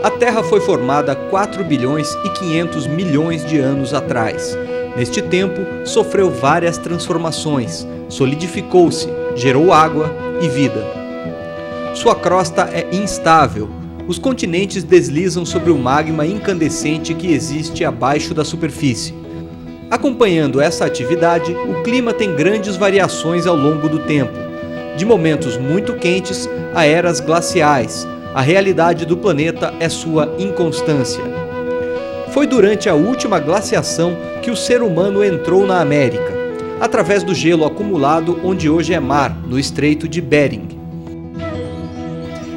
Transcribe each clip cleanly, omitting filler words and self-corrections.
A Terra foi formada 4 bilhões e 500 milhões de anos atrás. Neste tempo, sofreu várias transformações, solidificou-se, gerou água e vida. Sua crosta é instável. Os continentes deslizam sobre o magma incandescente que existe abaixo da superfície. Acompanhando essa atividade, o clima tem grandes variações ao longo do tempo, de momentos muito quentes a eras glaciais. A realidade do planeta é sua inconstância. Foi durante a última glaciação que o ser humano entrou na América, através do gelo acumulado onde hoje é mar, no Estreito de Bering.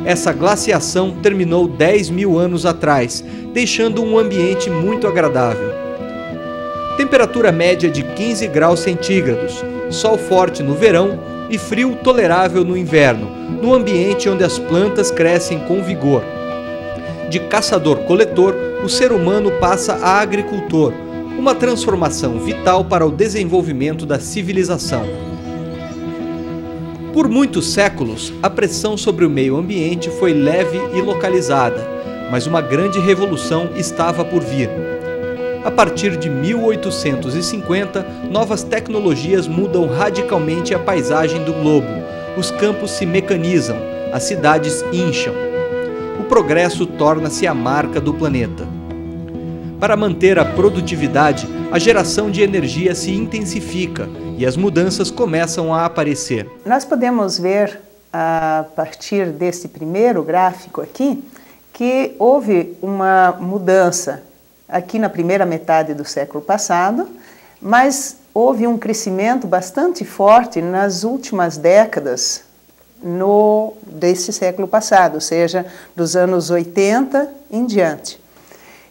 Essa glaciação terminou 10 mil anos atrás, deixando um ambiente muito agradável. Temperatura média de 15 graus centígrados, sol forte no verão e frio tolerável no inverno, no ambiente onde as plantas crescem com vigor. De caçador-coletor, o ser humano passa a agricultor, uma transformação vital para o desenvolvimento da civilização. Por muitos séculos, a pressão sobre o meio ambiente foi leve e localizada, mas uma grande revolução estava por vir. A partir de 1850, novas tecnologias mudam radicalmente a paisagem do globo. Os campos se mecanizam, as cidades incham. O progresso torna-se a marca do planeta. Para manter a produtividade, a geração de energia se intensifica e as mudanças começam a aparecer. Nós podemos ver, a partir desse primeiro gráfico aqui, que houve uma mudança aqui na primeira metade do século passado, mas houve um crescimento bastante forte nas últimas décadas desse século passado, ou seja, dos anos 80 em diante.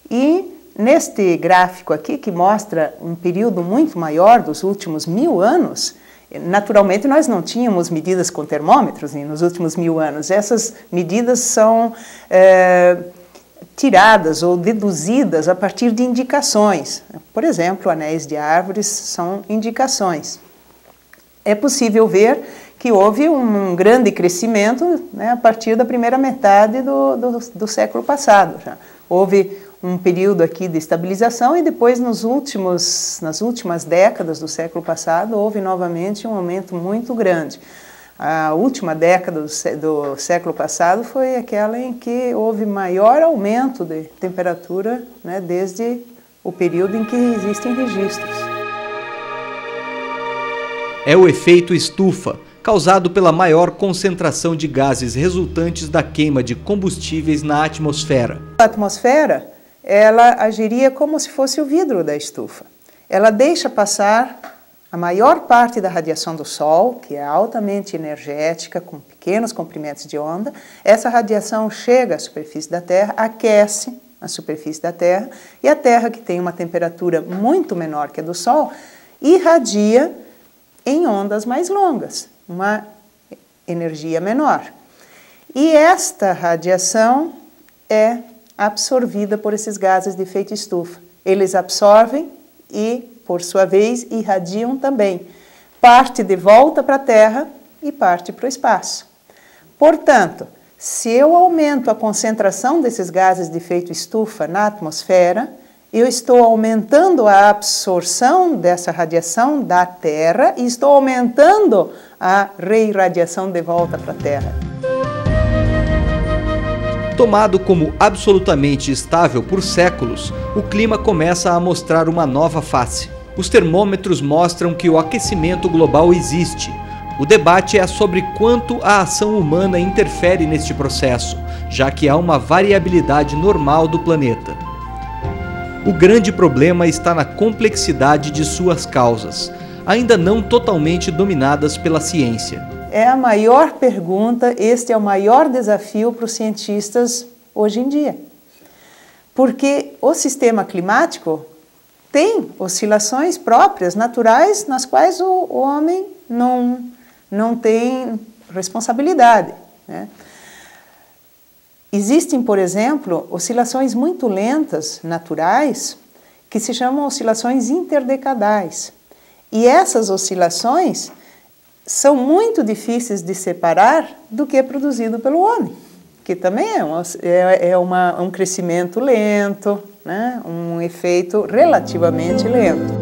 E neste gráfico aqui, que mostra um período muito maior dos últimos 1000 anos, naturalmente nós não tínhamos medidas com termômetros nos últimos 1000 anos. Essas medidas são tiradas ou deduzidas a partir de indicações. Por exemplo, anéis de árvores são indicações. É possível ver que houve um grande crescimento, né, a partir da primeira metade do século passado. Já. Houve um período aqui de estabilização e depois nas últimas décadas do século passado houve novamente um aumento muito grande. A última década do século passado foi aquela em que houve maior aumento de temperatura, né, desde o período em que existem registros. É o efeito estufa, causado pela maior concentração de gases resultantes da queima de combustíveis na atmosfera. A atmosfera, ela agiria como se fosse o vidro da estufa. Ela deixa passar a maior parte da radiação do Sol, que é altamente energética, com pequenos comprimentos de onda. Essa radiação chega à superfície da Terra, aquece a superfície da Terra, e a Terra, que tem uma temperatura muito menor que a do Sol, irradia em ondas mais longas, uma energia menor. E esta radiação é absorvida por esses gases de efeito estufa. Eles absorvem e, por sua vez, irradiam também. Parte de volta para a Terra e parte para o espaço. Portanto, se eu aumento a concentração desses gases de efeito estufa na atmosfera, eu estou aumentando a absorção dessa radiação da Terra e estou aumentando a reirradiação de volta para a Terra. Tomado como absolutamente estável por séculos, o clima começa a mostrar uma nova face. Os termômetros mostram que o aquecimento global existe. O debate é sobre quanto a ação humana interfere neste processo, já que há uma variabilidade normal do planeta. O grande problema está na complexidade de suas causas, ainda não totalmente dominadas pela ciência. É a maior pergunta, este é o maior desafio para os cientistas hoje em dia. Porque o sistema climático tem oscilações próprias, naturais, nas quais o homem não tem responsabilidade, né? Existem, por exemplo, oscilações muito lentas, naturais, que se chamam oscilações interdecadais. E essas oscilações são muito difíceis de separar do que é produzido pelo homem. que também um crescimento lento, né? Um efeito relativamente lento.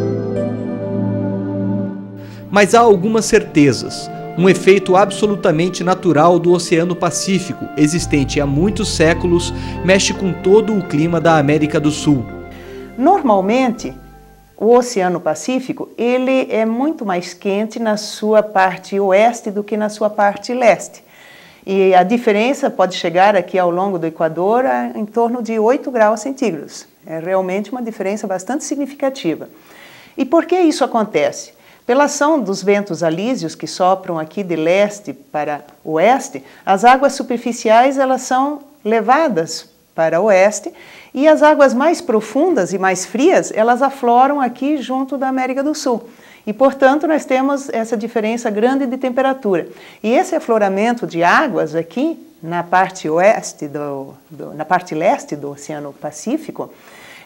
Mas há algumas certezas. Um efeito absolutamente natural do Oceano Pacífico, existente há muitos séculos, mexe com todo o clima da América do Sul. Normalmente, o Oceano Pacífico ele é muito mais quente na sua parte oeste do que na sua parte leste. E a diferença pode chegar aqui ao longo do Equador em torno de 8 graus centígrados. É realmente uma diferença bastante significativa. E por que isso acontece? Pela ação dos ventos alísios que sopram aqui de leste para oeste, as águas superficiais elas são levadas para oeste e as águas mais profundas e mais frias elas afloram aqui junto da América do Sul. E, portanto, nós temos essa diferença grande de temperatura. E esse afloramento de águas aqui na parte oeste, na parte leste do Oceano Pacífico,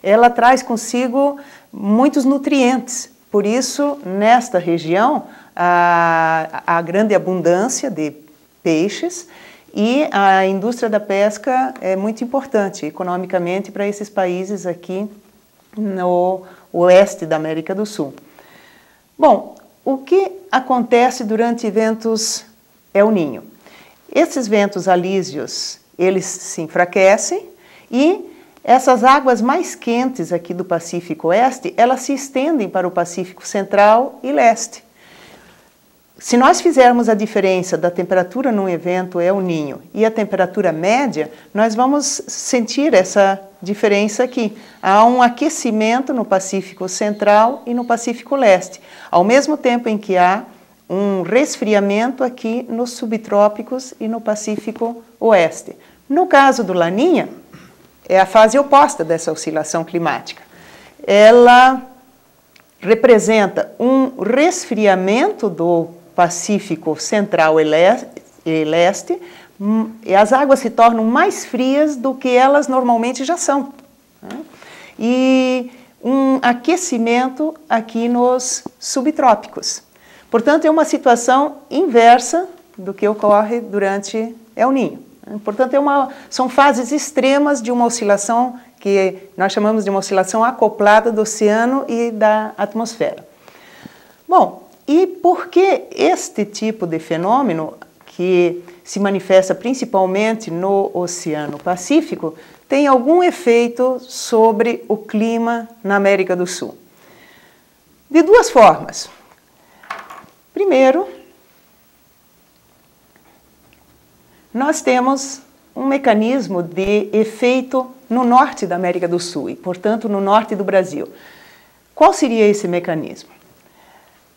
ela traz consigo muitos nutrientes. Por isso, nesta região, há grande abundância de peixes e a indústria da pesca é muito importante economicamente para esses países aqui no oeste da América do Sul. Bom, o que acontece durante ventos El Niño? Esses ventos alísios, eles se enfraquecem e essas águas mais quentes aqui do Pacífico Oeste, elas se estendem para o Pacífico Central e Leste. Se nós fizermos a diferença da temperatura num evento El Niño e a temperatura média, nós vamos sentir essa diferença aqui. Há um aquecimento no Pacífico Central e no Pacífico Leste, ao mesmo tempo em que há um resfriamento aqui nos subtrópicos e no Pacífico Oeste. No caso do Laninha, é a fase oposta dessa oscilação climática. Ela representa um resfriamento do Pacífico Central e Leste, e as águas se tornam mais frias do que elas normalmente já são. E um aquecimento aqui nos subtrópicos. Portanto, é uma situação inversa do que ocorre durante El Niño. Portanto, são fases extremas de uma oscilação que nós chamamos de uma oscilação acoplada do oceano e da atmosfera. Bom, e por que este tipo de fenômeno, que se manifesta principalmente no Oceano Pacífico, tem algum efeito sobre o clima na América do Sul? De duas formas. Primeiro, nós temos um mecanismo de efeito no norte da América do Sul e, portanto, no norte do Brasil. Qual seria esse mecanismo?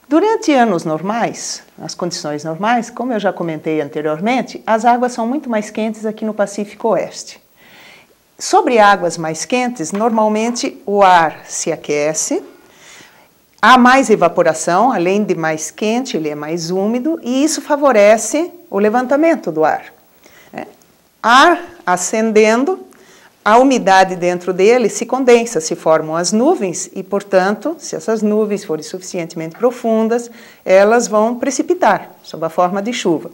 Durante anos normais, as condições normais, como eu já comentei anteriormente, as águas são muito mais quentes aqui no Pacífico Oeste. Sobre águas mais quentes, normalmente o ar se aquece, há mais evaporação, além de mais quente, ele é mais úmido e isso favorece o levantamento do ar. Ar ascendendo, a umidade dentro dele se condensa, se formam as nuvens e, portanto, se essas nuvens forem suficientemente profundas, elas vão precipitar, sob a forma de chuva.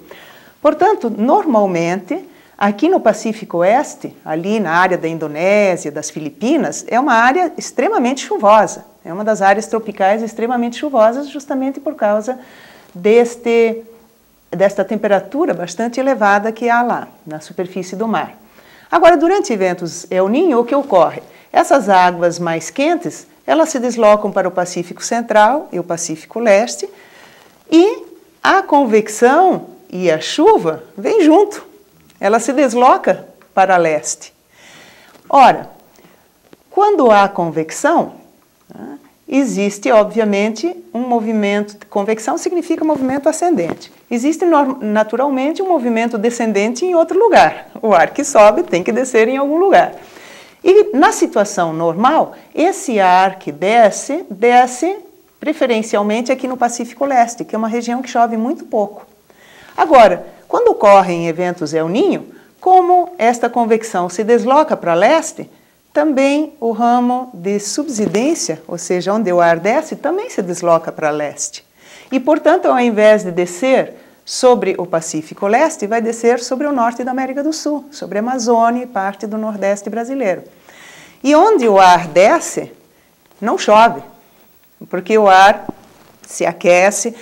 Portanto, normalmente, aqui no Pacífico Oeste, ali na área da Indonésia, das Filipinas, é uma área extremamente chuvosa. É uma das áreas tropicais extremamente chuvosas, justamente por causa desta temperatura bastante elevada que há lá, na superfície do mar. Agora, durante eventos El Niño, o que ocorre? Essas águas mais quentes, elas se deslocam para o Pacífico Central e o Pacífico Leste e a convecção e a chuva vêm junto. Ela se desloca para leste. Ora, quando há convecção, existe, obviamente, um movimento. Convecção significa movimento ascendente. Existe naturalmente um movimento descendente em outro lugar. O ar que sobe tem que descer em algum lugar. E na situação normal, esse ar que desce preferencialmente aqui no Pacífico Leste, que é uma região que chove muito pouco. Agora, quando ocorrem eventos El Niño, como esta convecção se desloca para leste, também o ramo de subsidência, ou seja, onde o ar desce, também se desloca para leste. E, portanto, ao invés de descer sobre o Pacífico Leste e vai descer sobre o norte da América do Sul, sobre a Amazônia e parte do Nordeste brasileiro. E onde o ar desce, não chove, porque o ar se aquece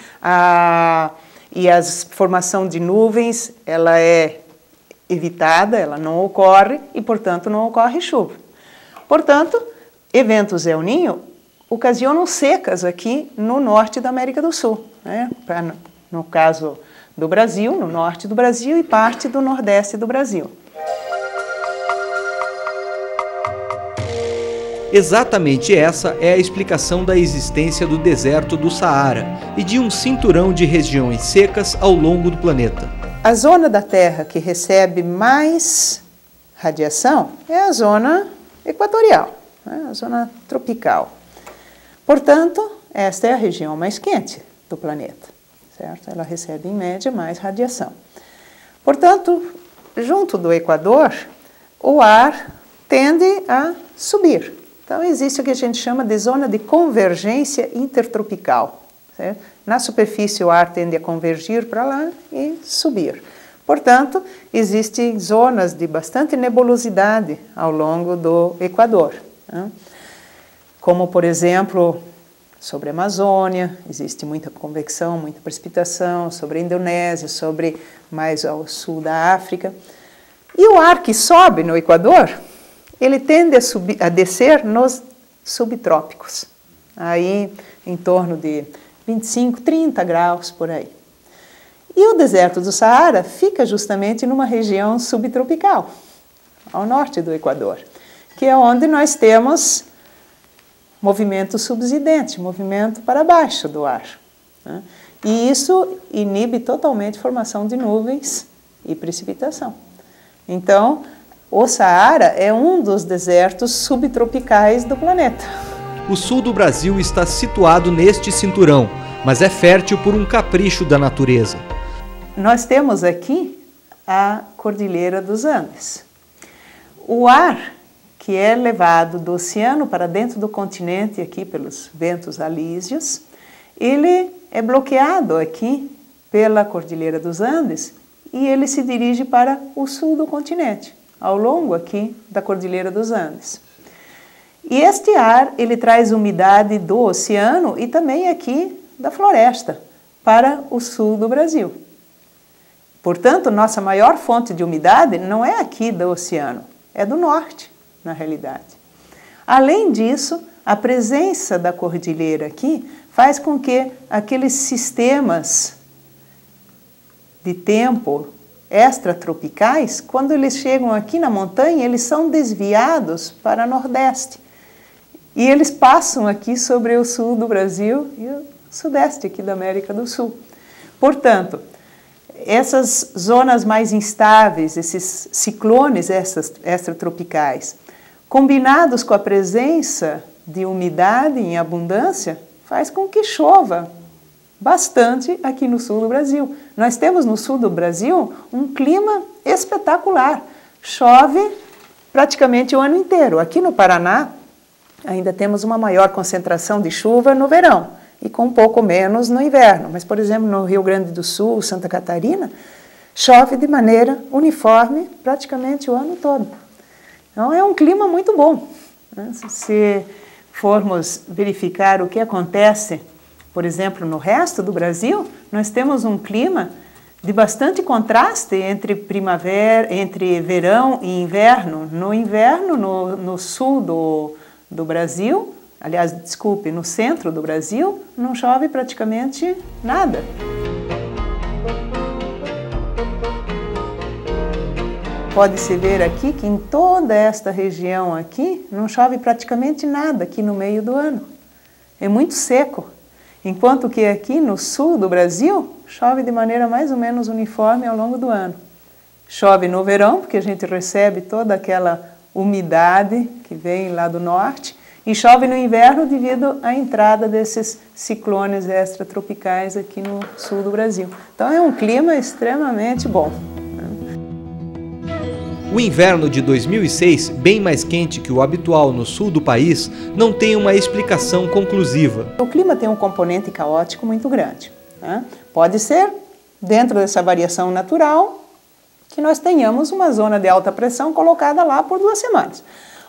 e a formação de nuvens ela é evitada, ela não ocorre e, portanto, não ocorre chuva. Portanto, eventos El Niño ocasionam secas aqui no norte da América do Sul, né? No caso do Brasil, no norte do Brasil e parte do nordeste do Brasil. Exatamente essa é a explicação da existência do deserto do Saara e de um cinturão de regiões secas ao longo do planeta. A zona da Terra que recebe mais radiação é a zona equatorial, né? A zona tropical. Portanto, esta é a região mais quente do planeta, certo? Ela recebe, em média, mais radiação. Portanto, junto do Equador, o ar tende a subir. Então, existe o que a gente chama de zona de convergência intertropical, certo? Na superfície, o ar tende a convergir para lá e subir. Portanto, existem zonas de bastante nebulosidade ao longo do Equador, né? Como, por exemplo, sobre a Amazônia, existe muita convecção, muita precipitação, sobre a Indonésia, sobre mais ao sul da África. E o ar que sobe no Equador, ele tende a descer nos subtrópicos, aí em torno de 25, 30 graus por aí. E o deserto do Saara fica justamente numa região subtropical, ao norte do Equador, que é onde nós temos movimento subsidente, movimento para baixo do ar, né? E isso inibe totalmente a formação de nuvens e precipitação. Então, o Saara é um dos desertos subtropicais do planeta. O sul do Brasil está situado neste cinturão, mas é fértil por um capricho da natureza. Nós temos aqui a Cordilheira dos Andes. O ar que é levado do oceano para dentro do continente aqui pelos ventos alísios, ele é bloqueado aqui pela Cordilheira dos Andes e ele se dirige para o sul do continente, ao longo aqui da Cordilheira dos Andes. E este ar, ele traz umidade do oceano e também aqui da floresta, para o sul do Brasil. Portanto, nossa maior fonte de umidade não é aqui do oceano, é do norte, na realidade. Além disso, a presença da cordilheira aqui faz com que aqueles sistemas de tempo extratropicais, quando eles chegam aqui na montanha, eles são desviados para nordeste. E eles passam aqui sobre o sul do Brasil e o sudeste aqui da América do Sul. Portanto, essas zonas mais instáveis, esses ciclones extratropicais, combinados com a presença de umidade em abundância, faz com que chova bastante aqui no sul do Brasil. Nós temos no sul do Brasil um clima espetacular. Chove praticamente o ano inteiro. Aqui no Paraná ainda temos uma maior concentração de chuva no verão e com um pouco menos no inverno. Mas, por exemplo, no Rio Grande do Sul, Santa Catarina, chove de maneira uniforme praticamente o ano todo. Então, é um clima muito bom, né? Se formos verificar o que acontece, por exemplo, no resto do Brasil, nós temos um clima de bastante contraste entre verão e inverno. No inverno, no sul do Brasil, aliás, desculpe, no centro do Brasil, não chove praticamente nada. Pode-se ver aqui que em toda esta região aqui não chove praticamente nada aqui no meio do ano. É muito seco. Enquanto que aqui no sul do Brasil chove de maneira mais ou menos uniforme ao longo do ano. Chove no verão, porque a gente recebe toda aquela umidade que vem lá do norte, e chove no inverno devido à entrada desses ciclones extratropicais aqui no sul do Brasil. Então é um clima extremamente bom. O inverno de 2006, bem mais quente que o habitual no sul do país, não tem uma explicação conclusiva. O clima tem um componente caótico muito grande, né? Pode ser dentro dessa variação natural, que nós tenhamos uma zona de alta pressão colocada lá por 2 semanas.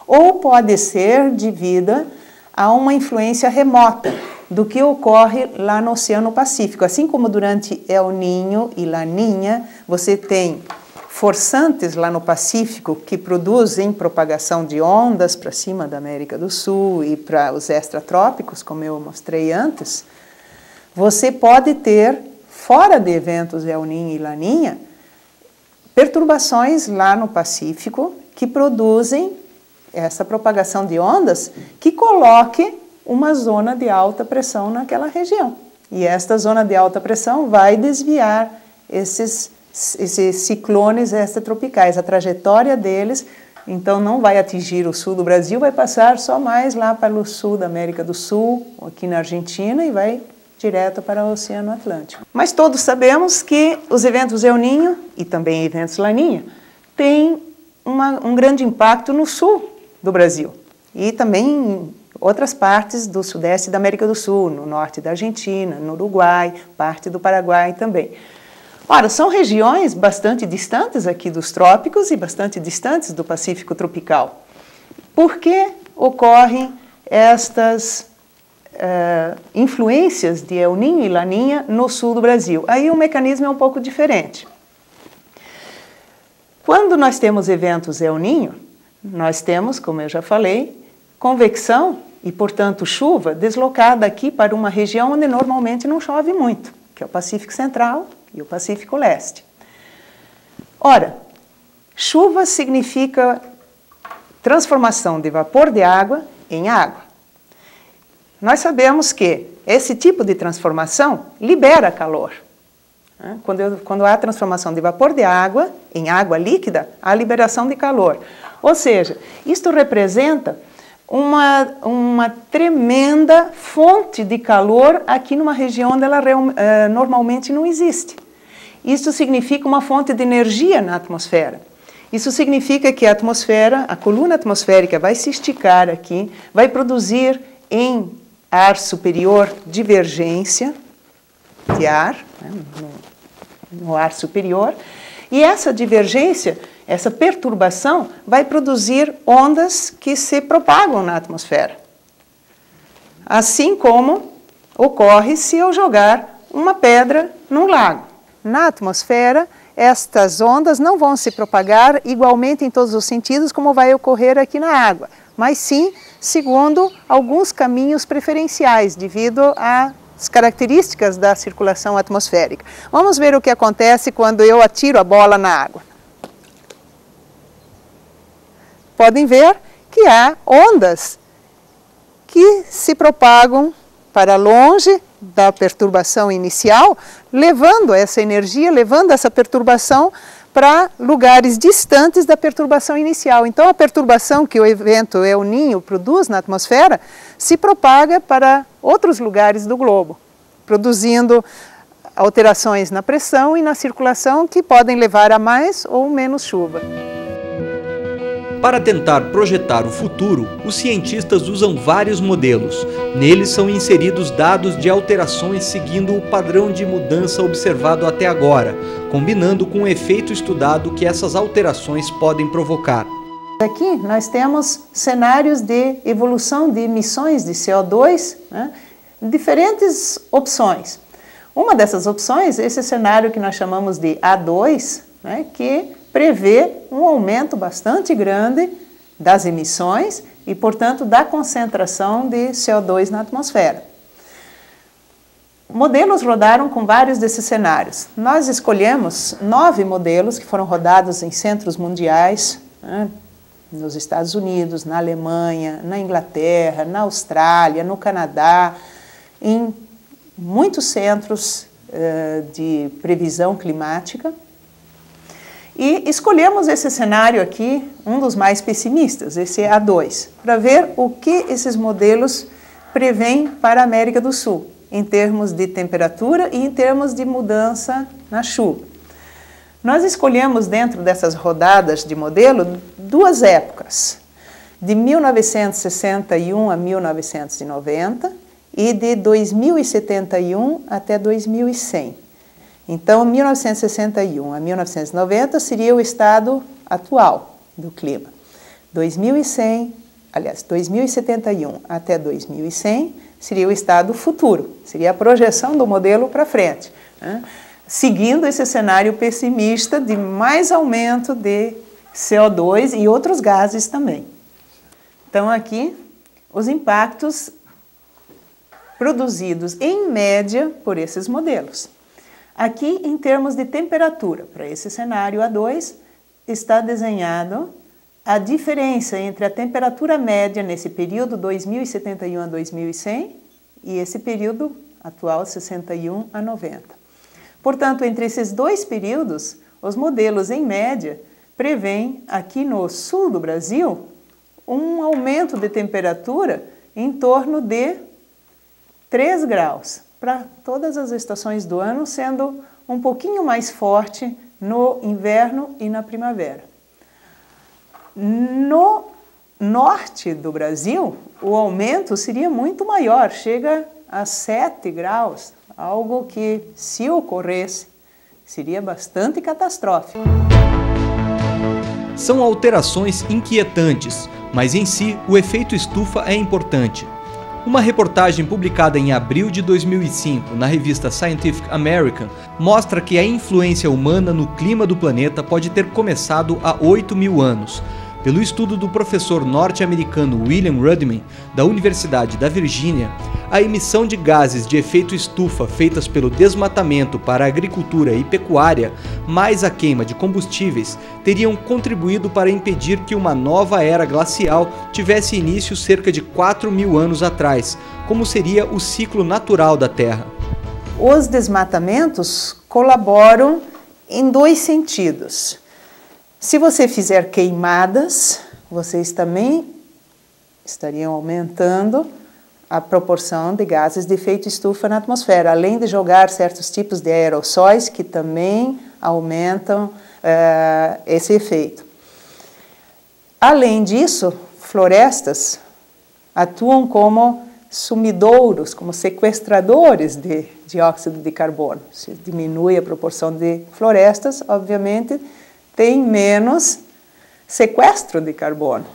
Ou pode ser devida a uma influência remota do que ocorre lá no Oceano Pacífico. Assim como durante El Niño e Laninha, você tem forçantes lá no Pacífico que produzem propagação de ondas para cima da América do Sul e para os extratrópicos, como eu mostrei antes, você pode ter, fora de eventos El Niño e Laninha, perturbações lá no Pacífico que produzem essa propagação de ondas que coloque uma zona de alta pressão naquela região. E esta zona de alta pressão vai desviar esses ciclones extratropicais. A trajetória deles, então, não vai atingir o sul do Brasil, vai passar só mais lá para o sul da América do Sul, aqui na Argentina, e vai direto para o Oceano Atlântico. Mas todos sabemos que os eventos El Niño e também eventos Laninha têm um grande impacto no sul do Brasil e também em outras partes do sudeste da América do Sul, no norte da Argentina, no Uruguai, parte do Paraguai também. Ora, são regiões bastante distantes aqui dos trópicos e bastante distantes do Pacífico tropical. Por que ocorrem estas influências de El Niño e Laninha no sul do Brasil? Aí o mecanismo é um pouco diferente. Quando nós temos eventos El Niño, nós temos, como eu já falei, convecção e, portanto, chuva deslocada aqui para uma região onde normalmente não chove muito, que é o Pacífico Central e o Pacífico Leste. Ora, chuva significa transformação de vapor de água em água. Nós sabemos que esse tipo de transformação libera calor. Quando há transformação de vapor de água em água líquida, há liberação de calor. Ou seja, isto representa uma tremenda fonte de calor aqui numa região onde ela normalmente não existe. Isso significa uma fonte de energia na atmosfera. Isso significa que a atmosfera, a coluna atmosférica vai se esticar aqui, vai produzir em ar superior divergência de ar, no ar superior, e essa divergência, essa perturbação, vai produzir ondas que se propagam na atmosfera. Assim como ocorre se eu jogar uma pedra num lago. Na atmosfera, estas ondas não vão se propagar igualmente em todos os sentidos como vai ocorrer aqui na água, mas sim segundo alguns caminhos preferenciais, devido às características da circulação atmosférica. Vamos ver o que acontece quando eu atiro a bola na água. Podem ver que há ondas que se propagam para longe da perturbação inicial, levando essa energia, levando essa perturbação para lugares distantes da perturbação inicial. Então, a perturbação que o evento El Niño produz na atmosfera se propaga para outros lugares do globo, produzindo alterações na pressão e na circulação que podem levar a mais ou menos chuva. Para tentar projetar o futuro, os cientistas usam vários modelos. Neles são inseridos dados de alterações seguindo o padrão de mudança observado até agora, combinando com o efeito estudado que essas alterações podem provocar. Aqui nós temos cenários de evolução de emissões de CO2, diferentes opções. Uma dessas opções é esse cenário que nós chamamos de A2, que prevê um aumento bastante grande das emissões e, portanto, da concentração de CO2 na atmosfera. Modelos rodaram com vários desses cenários. Nós escolhemos 9 modelos que foram rodados em centros mundiais, nos Estados Unidos, na Alemanha, na Inglaterra, na Austrália, no Canadá, em muitos centros de previsão climática. E escolhemos esse cenário aqui, um dos mais pessimistas, esse A2, para ver o que esses modelos prevêem para a América do Sul, em termos de temperatura e em termos de mudança na chuva. Nós escolhemos dentro dessas rodadas de modelo 2 épocas, de 1961 a 1990 e de 2071 até 2100. Então, 1961 a 1990 seria o estado atual do clima. 2071 até 2100 seria o estado futuro, seria a projeção do modelo para frente, né? Seguindo esse cenário pessimista de mais aumento de CO2 e outros gases também. Então, aqui, os impactos produzidos em média por esses modelos. Aqui, em termos de temperatura, para esse cenário A2, está desenhado a diferença entre a temperatura média nesse período 2071 a 2100 e esse período atual 61 a 90. Portanto, entre esses dois períodos, os modelos em média prevêem aqui no sul do Brasil um aumento de temperatura em torno de 3 graus para todas as estações do ano, sendo um pouquinho mais forte no inverno e na primavera. No norte do Brasil, o aumento seria muito maior, chega a 7 graus, algo que, se ocorresse, seria bastante catastrófico. São alterações inquietantes, mas em si o efeito estufa é importante. Uma reportagem publicada em abril de 2005 na revista Scientific American mostra que a influência humana no clima do planeta pode ter começado há 8.000 anos. Pelo estudo do professor norte-americano William Rudman, da Universidade da Virgínia, a emissão de gases de efeito estufa feitas pelo desmatamento para a agricultura e pecuária, mais a queima de combustíveis, teriam contribuído para impedir que uma nova era glacial tivesse início cerca de 4.000 anos atrás, como seria o ciclo natural da Terra. Os desmatamentos colaboram em 2 sentidos. Se você fizer queimadas, vocês também estariam aumentando a proporção de gases de efeito estufa na atmosfera, além de jogar certos tipos de aerossóis que também aumentam esse efeito. Além disso, florestas atuam como sumidouros, como sequestradores de dióxido de carbono. Se diminui a proporção de florestas, obviamente, tem menos sequestro de carbono,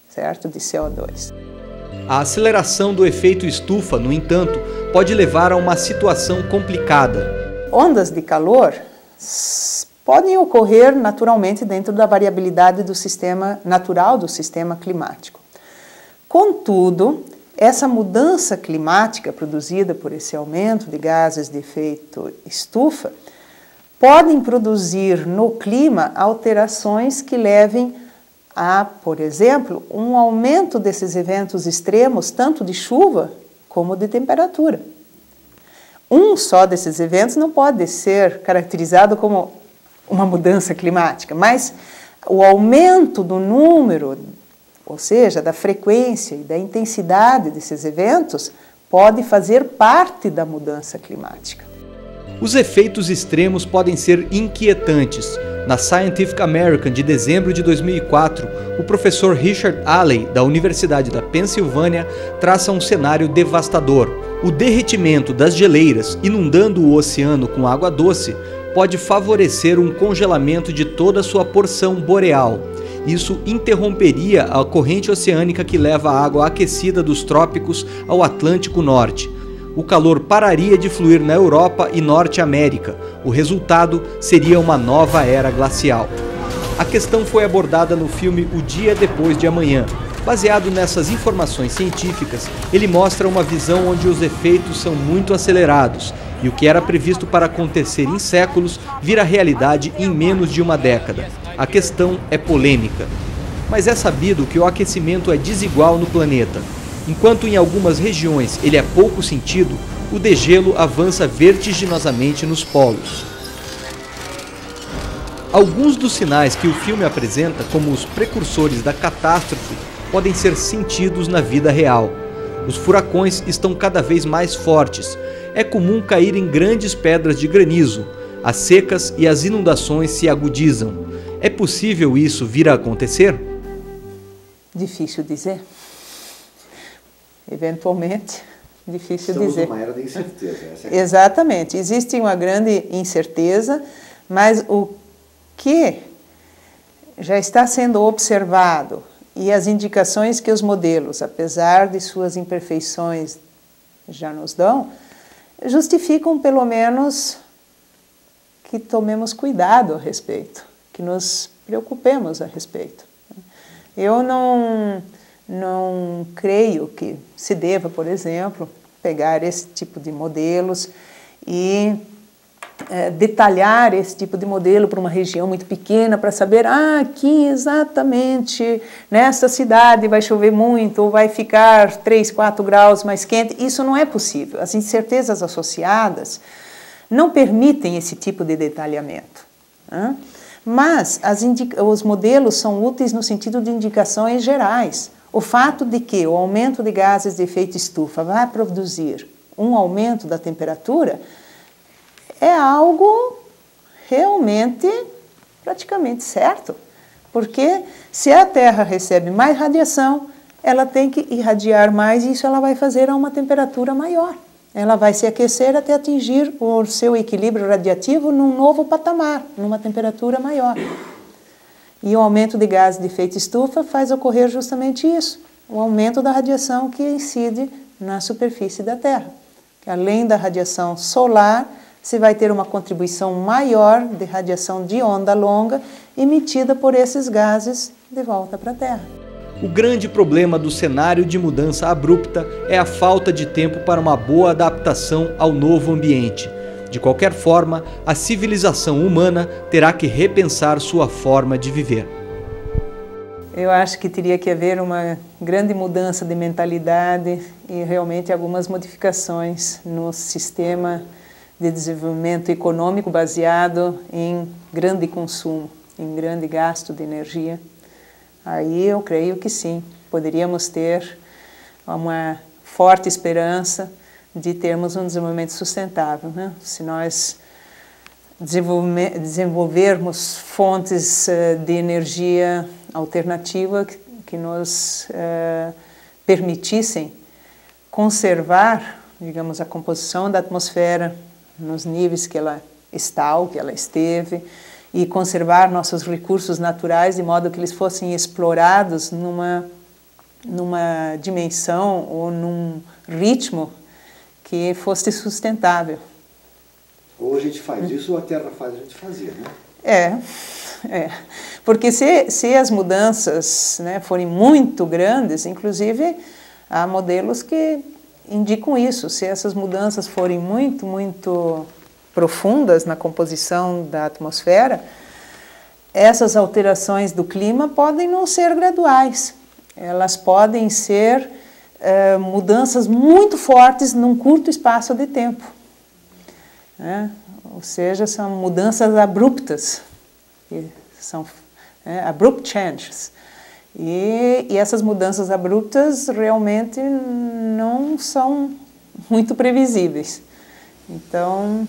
certo? De CO2. A aceleração do efeito estufa, no entanto, pode levar a uma situação complicada. Ondas de calor podem ocorrer naturalmente dentro da variabilidade do sistema natural do sistema climático. Contudo, essa mudança climática produzida por esse aumento de gases de efeito estufa podem produzir no clima alterações que levem a, por exemplo, um aumento desses eventos extremos, tanto de chuva como de temperatura. Um só desses eventos não pode ser caracterizado como uma mudança climática, mas o aumento do número, ou seja, da frequência e da intensidade desses eventos, pode fazer parte da mudança climática. Os efeitos extremos podem ser inquietantes. Na Scientific American de dezembro de 2004, o professor Richard Alley, da Universidade da Pensilvânia, traça um cenário devastador. O derretimento das geleiras, inundando o oceano com água doce, pode favorecer um congelamento de toda a sua porção boreal. Isso interromperia a corrente oceânica que leva a água aquecida dos trópicos ao Atlântico Norte. O calor pararia de fluir na Europa e Norte América. O resultado seria uma nova era glacial. A questão foi abordada no filme O Dia Depois de Amanhã. Baseado nessas informações científicas, ele mostra uma visão onde os efeitos são muito acelerados e o que era previsto para acontecer em séculos vira realidade em menos de uma década. A questão é polêmica. Mas é sabido que o aquecimento é desigual no planeta. Enquanto em algumas regiões ele é pouco sentido, o degelo avança vertiginosamente nos polos. Alguns dos sinais que o filme apresenta como os precursores da catástrofe podem ser sentidos na vida real. Os furacões estão cada vez mais fortes. É comum caírem grandes pedras de granizo. As secas e as inundações se agudizam. É possível isso vir a acontecer? Difícil dizer. Eventualmente difícil Estamos dizer. numa era da incerteza. Essa é Exatamente, existe uma grande incerteza, mas o que já está sendo observado e as indicações que os modelos, apesar de suas imperfeições, já nos dão, justificam pelo menos que tomemos cuidado a respeito, que nos preocupemos a respeito. Eu não creio que se deva, por exemplo, pegar esse tipo de modelos e detalhar esse tipo de modelo para uma região muito pequena para saber, aqui exatamente nessa cidade vai chover muito ou vai ficar 3, 4 graus mais quente. Isso não é possível. As incertezas associadas não permitem esse tipo de detalhamento. Mas os modelos são úteis no sentido de indicações gerais. O fato de que o aumento de gases de efeito estufa vai produzir um aumento da temperatura é algo realmente praticamente certo. Porque se a Terra recebe mais radiação, ela tem que irradiar mais e isso ela vai fazer a uma temperatura maior. Ela vai se aquecer até atingir o seu equilíbrio radiativo num novo patamar, numa temperatura maior. E o aumento de gases de efeito estufa faz ocorrer justamente isso, o aumento da radiação que incide na superfície da Terra. Além da radiação solar, se vai ter uma contribuição maior de radiação de onda longa emitida por esses gases de volta para a Terra. O grande problema do cenário de mudança abrupta é a falta de tempo para uma boa adaptação ao novo ambiente. De qualquer forma, a civilização humana terá que repensar sua forma de viver. Eu acho que teria que haver uma grande mudança de mentalidade e realmente algumas modificações no sistema de desenvolvimento econômico baseado em grande consumo, em grande gasto de energia. Aí eu creio que sim, poderíamos ter uma forte esperança de termos um desenvolvimento sustentável, né? Se nós desenvolvermos fontes de energia alternativa que nos permitissem conservar, digamos, a composição da atmosfera nos níveis que ela está ou que ela esteve, e conservar nossos recursos naturais de modo que eles fossem explorados numa dimensão ou num ritmo que fosse sustentável. Ou a gente faz isso ou a Terra faz a gente fazer, né? Porque se as mudanças, né, forem muito grandes, inclusive há modelos que indicam isso, se essas mudanças forem muito, muito profundas na composição da atmosfera, essas alterações do clima podem não ser graduais, elas podem ser mudanças muito fortes num curto espaço de tempo, né? Ou seja, são mudanças abruptas, são abrupt changes. E essas mudanças abruptas realmente não são muito previsíveis. Então,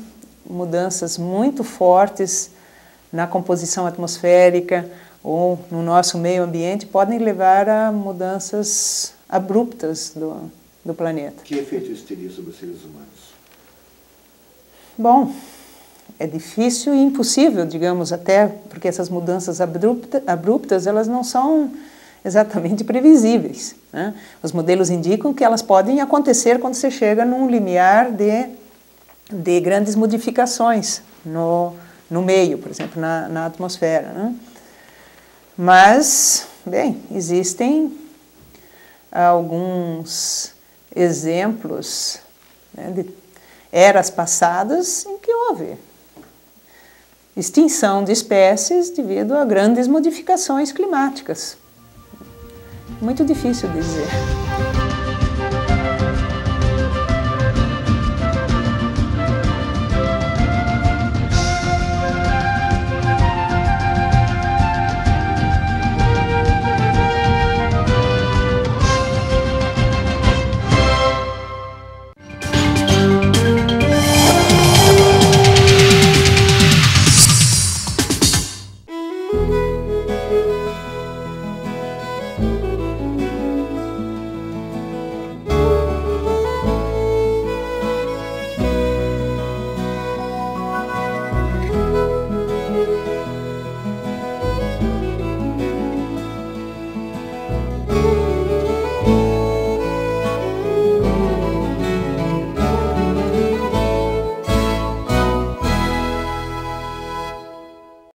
mudanças muito fortes na composição atmosférica ou no nosso meio ambiente podem levar a mudanças abruptas do planeta. Que efeito isso teria sobre os seres humanos? Bom, é difícil e impossível, digamos, até porque essas mudanças abruptas elas não são exatamente previsíveis, né? Os modelos indicam que elas podem acontecer quando você chega num limiar de grandes modificações no meio, por exemplo, na atmosfera, né? Mas, bem, existem alguns exemplos, né, de eras passadas em que houve extinção de espécies devido a grandes modificações climáticas. Muito difícil de dizer.